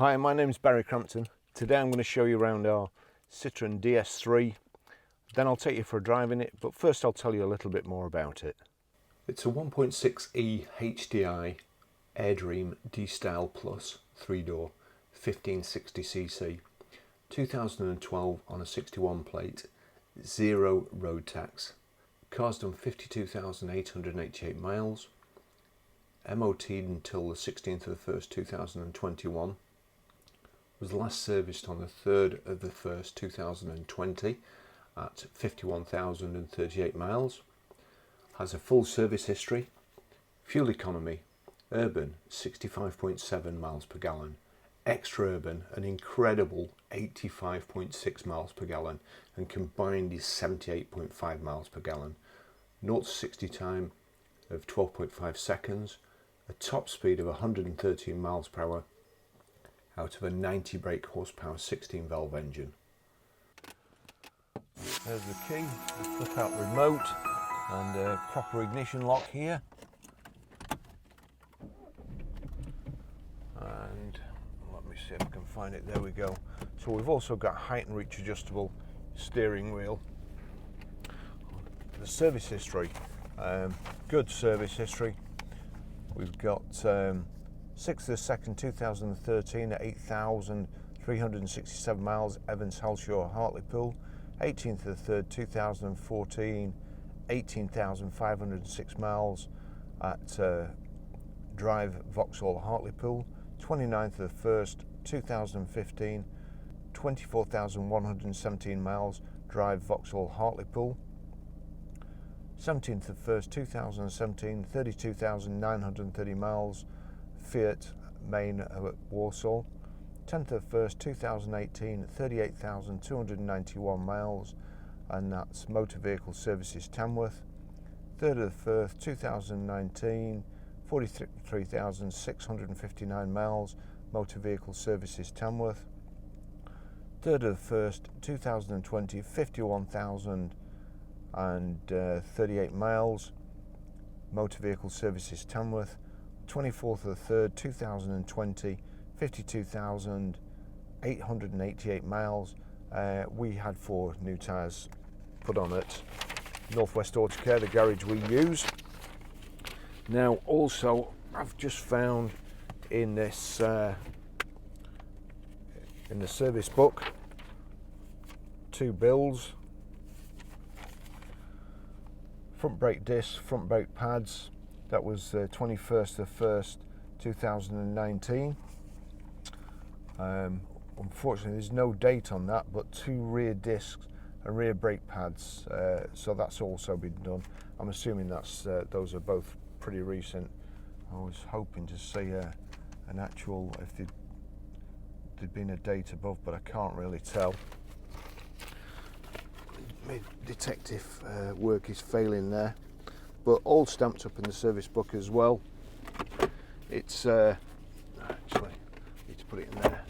Hi, my name is Barry Crampton. Today I'm going to show you around our Citroen DS3. Then I'll take you for a drive in it, but first I'll tell you a little bit more about it. It's a 1.6e HDi Airdream DStyle Plus 3-door 1560cc 2012 on a 61 plate, 0 road tax. Car's done 52,888 miles, MOT'd until the 16th of the 1st 2021. Was last serviced on the 3rd of the 1st 2020 at 51,038 miles. Has a full service history. Fuel economy, urban 65.7 miles per gallon, extra urban an incredible 85.6 miles per gallon, and combined is 78.5 miles per gallon. 0 to 60 time of 12.5 seconds, a top speed of 113 miles per hour out of a 90 brake horsepower 16 valve engine. There's the key, the flip out remote and a proper ignition lock here. And let me see if I can find it, there we go. So we've also got height and reach adjustable steering wheel. The service history, good service history. We've got 6th of the 2nd 2013 at 8,367 miles, Evans Halshaw Hartlepool. 18th of the 3rd 2014, 18,506 miles at Drive Vauxhall Hartlepool. 29th of the 1st 2015, 24,117 miles, Drive Vauxhall Hartlepool. 17th of the 1st 2017, 32,930 miles, Fiat Main at Warsaw. 10th of the 1st 2018, 38,291 miles, and that's Motor Vehicle Services Tamworth. 3rd of the 1st 2019, 43,659 miles, Motor Vehicle Services Tamworth. 3rd of the 1st 2020, 51,038 miles, Motor Vehicle Services Tamworth. 24th of the 3rd 2020, 52,888 miles. We had 4 new tyres put on at Northwest Autocare, the garage we use. Now also I've just found in this in the service book 2 bills. Front brake discs, front brake pads. That was 21st of the 1st 2019. Unfortunately there's no date on that, but 2 rear discs and rear brake pads, so that's also been done. I'm assuming that's those are both pretty recent. I was hoping to see an actual, if there'd been a date above, but I can't really tell. My detective work is failing there, but all stamped up in the service book as well. It's actually need to put it in there.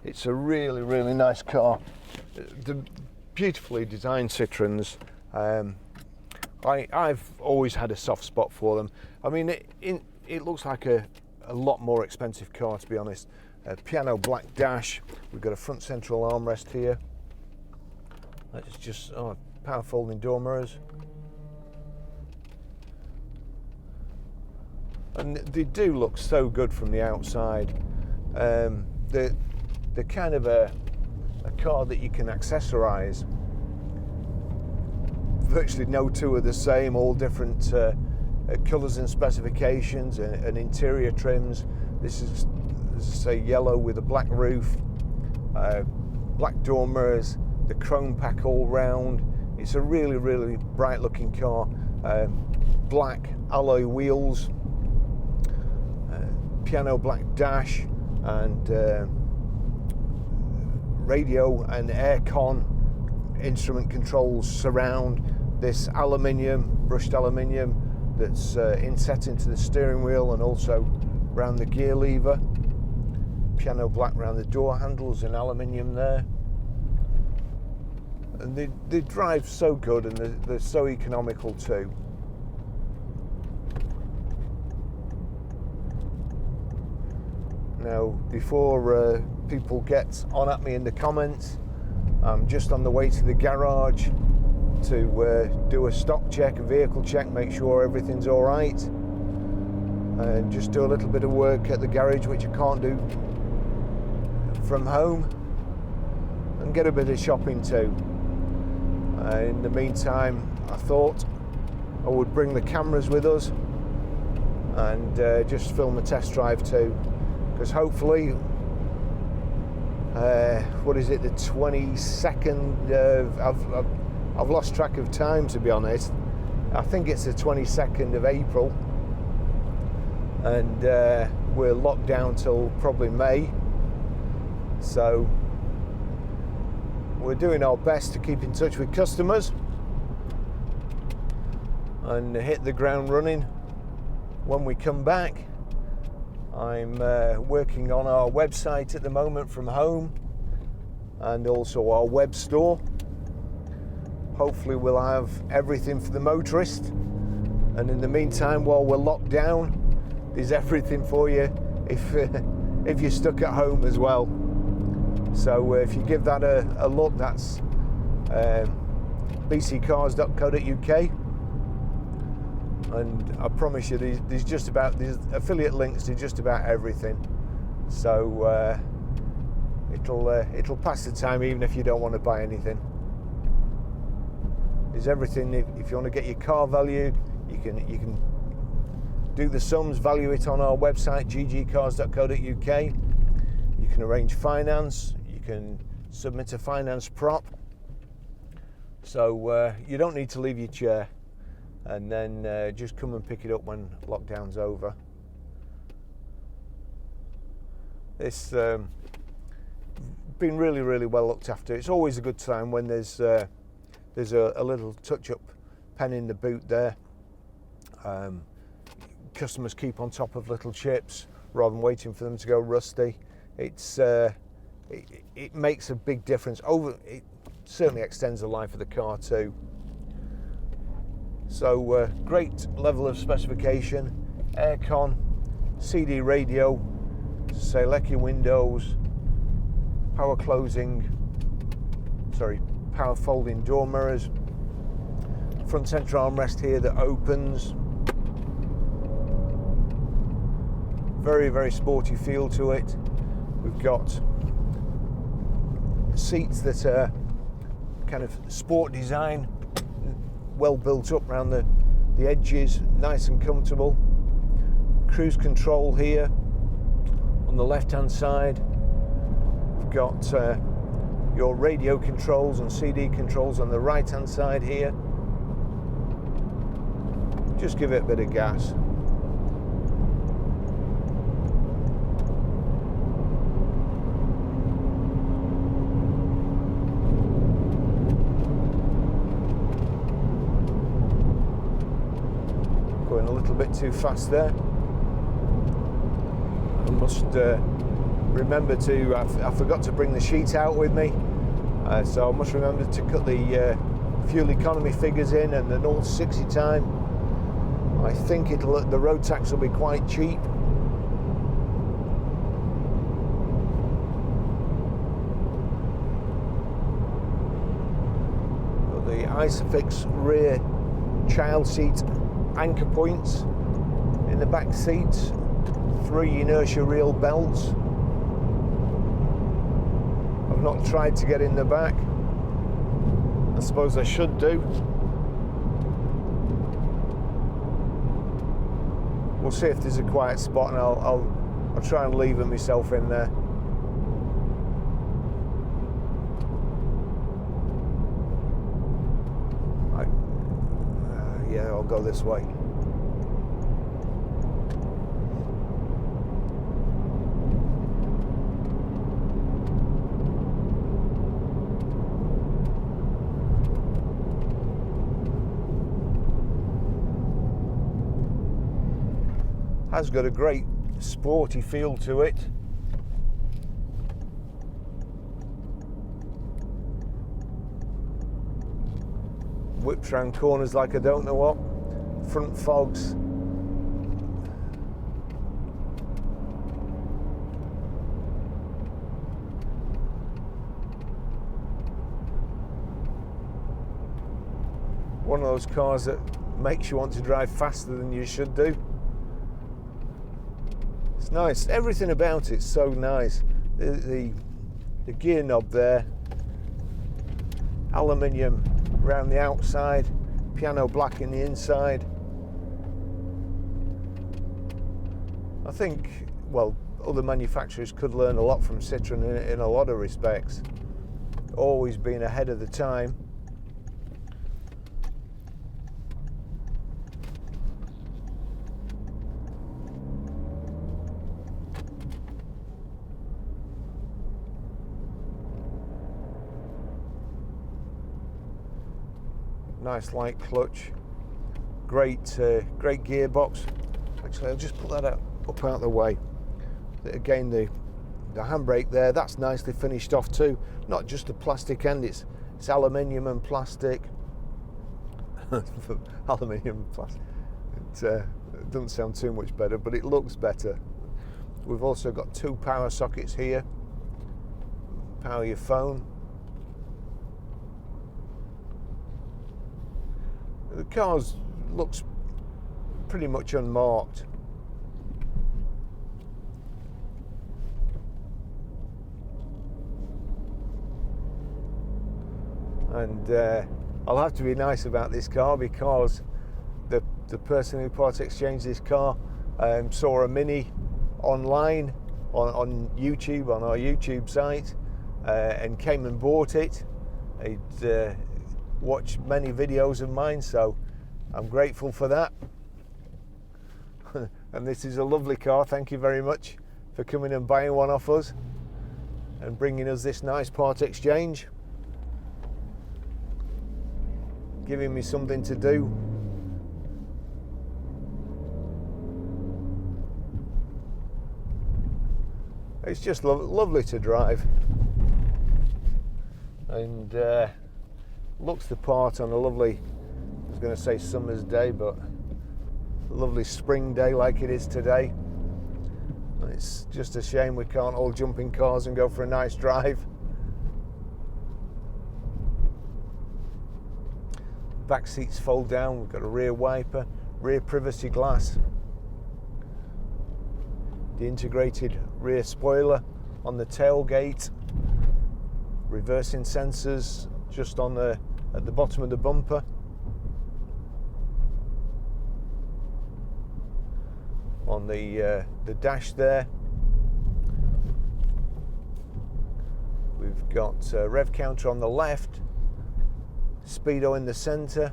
It's a really, really nice car. The beautifully designed Citroens. I've always had a soft spot for them. I mean, it looks like a lot more expensive car, to be honest. A piano black dash. We've got a front central armrest here. That's just power folding door mirrors. And they do look so good from the outside. They're kind of a car that you can accessorize. Virtually no two are the same, all different colours and specifications and interior trims. This is, as I say, yellow with a black roof, black door mirrors, the chrome pack all round. It's a really, really bright looking car. Black alloy wheels, piano black dash, and radio and aircon instrument controls surround this brushed aluminium that's inset into the steering wheel and also around the gear lever. Piano black around the door handles and aluminium there. And they drive so good, and they're so economical too. Now, before people get on at me in the comments, I'm just on the way to the garage to do a stock check, a vehicle check, make sure everything's all right, and just do a little bit of work at the garage which I can't do from home, and get a bit of shopping too. In the meantime, I thought I would bring the cameras with us and just film a test drive too, because hopefully what is it, the 22nd of I've lost track of time, to be honest. I think it's the 22nd of April, and we're locked down till probably May, so we're doing our best to keep in touch with customers and hit the ground running when we come back. I'm working on our website at the moment from home, and also our web store. Hopefully we'll have everything for the motorist, and in the meantime, while we're locked down, there's everything for you if you're stuck at home as well. So if you give that a look, that's bccars.co.uk, and I promise you there's affiliate links to just about everything, so it'll pass the time even if you don't want to buy anything. There's everything. If you want to get your car valued, you can do the sums, value it on our website, ggcars.co.uk. You can arrange finance, you can submit a finance prop, so you don't need to leave your chair, and then just come and pick it up when lockdown's over. It's been really, really well looked after. It's always a good time when there's a little touch-up pen in the boot there. Customers keep on top of little chips rather than waiting for them to go rusty. It makes a big difference. It certainly extends the life of the car too. So great level of specification, aircon, CD radio, Selecki windows, power folding door mirrors, front center armrest here that opens. Very, very sporty feel to it. We've got seats that are kind of sport design, well built up around the edges, nice and comfortable. Cruise control here on the left hand side. We've got your radio controls and CD controls on the right hand side here. Just give it a bit of gas. Going a little bit too fast there. I must remember to, I forgot to bring the sheet out with me, so I must remember to cut the fuel economy figures in and the 0 to 60 time. I think the road tax will be quite cheap. Got the Isofix rear child seat anchor points in the back seats, 3 inertia reel belts. I've not tried to get in the back. I suppose I should do. We'll see if there's a quiet spot, and I'll try and lever myself in there. Yeah, I'll go this way. Has got a great sporty feel to it. Whips round corners like I don't know what. Front fogs. one of those cars that makes you want to drive faster than you should do. It's nice. Everything about it's so nice. The gear knob there, aluminium around the outside, piano black in the inside. I think, well, other manufacturers could learn a lot from Citroen in a lot of respects. Always been ahead of the time. Nice light clutch, great gearbox. Actually, I'll just put that up out of the way. Again, the handbrake there, that's nicely finished off too. Not just the plastic end, it's aluminium and plastic. Aluminium and plastic. It doesn't sound too much better, but it looks better. We've also got 2 power sockets here. Power your phone. The car looks pretty much unmarked. And I'll have to be nice about this car because the person who part exchanged this car saw a Mini online on YouTube, on our YouTube site, and came and bought it. He'd watched many videos of mine, so I'm grateful for that. And this is a lovely car. Thank you very much for coming and buying one off us and bringing us this nice part exchange, giving me something to do. It's just lovely to drive, and looks the part on a lovely, I was going to say summer's day, but a lovely spring day like it is today. And it's just a shame we can't all jump in cars and go for a nice drive. Back seats fold down, we've got a rear wiper, rear privacy glass, the integrated rear spoiler on the tailgate, reversing sensors just on at the bottom of the bumper. On the dash there, we've got a rev counter on the left, speedo in the center.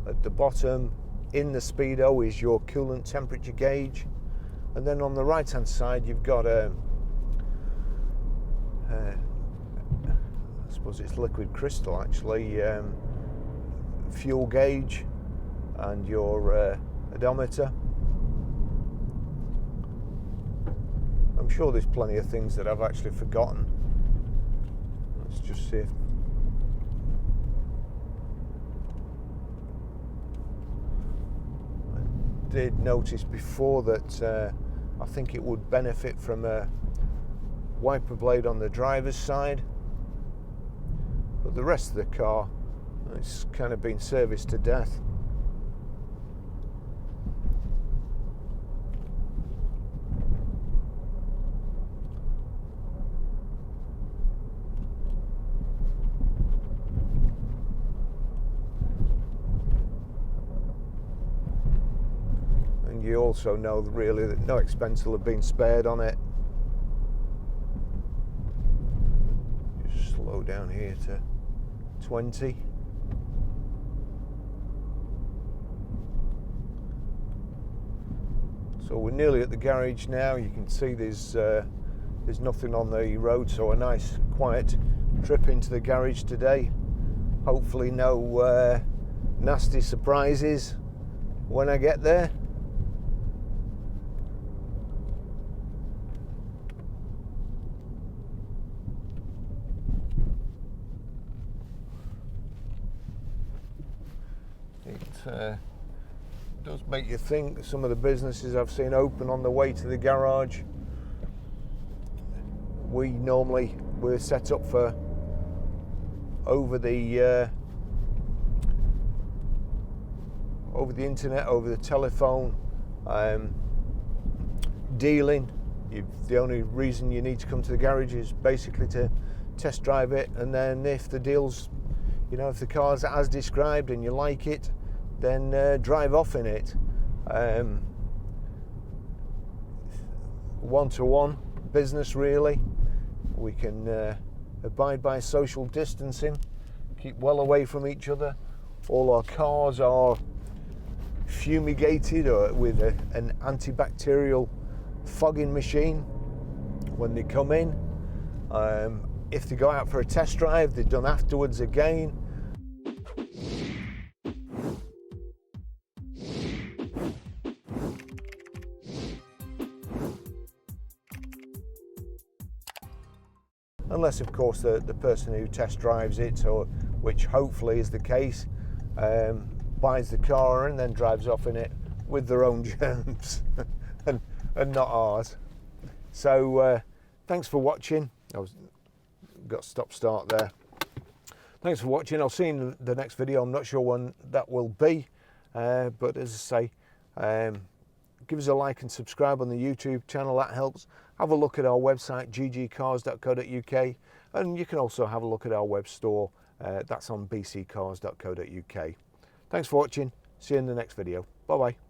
At the bottom in the speedo is your coolant temperature gauge, and then on the right hand side you've got a I suppose it's liquid crystal actually, fuel gauge and your odometer. I'm sure there's plenty of things that I've actually forgotten. Let's just see if I did notice before that I think it would benefit from a wiper blade on the driver's side, but the rest of the car, it's kind of been serviced to death. And you also know really that no expense will have been spared on it. Just slow down here to 20. So we're nearly at the garage now. You can see there's nothing on the road, so a nice quiet trip into the garage today. Hopefully no nasty surprises when I get there. It does make you think. Some of the businesses I've seen open on the way to the garage, we're set up for over the over the internet, over the telephone, dealing. The only reason you need to come to the garage is basically to test drive it, and then if the deal's, you know, if the car's as described and you like it, then drive off in it. One-to-one business, really. We can abide by social distancing, keep well away from each other. All our cars are fumigated or with an antibacterial fogging machine when they come in. If they go out for a test drive, they're done afterwards again. Unless, of course, the person who test drives it, or which hopefully is the case, buys the car and then drives off in it with their own germs and not ours. So thanks for watching. Got stop-start there. Thanks for watching. I'll see you in the next video. I'm not sure when that will be, but as I say, give us a like and subscribe on the YouTube channel. That helps. Have a look at our website, ggcars.co.uk, and you can also have a look at our web store. That's on bccars.co.uk. Thanks for watching. See you in the next video. Bye bye.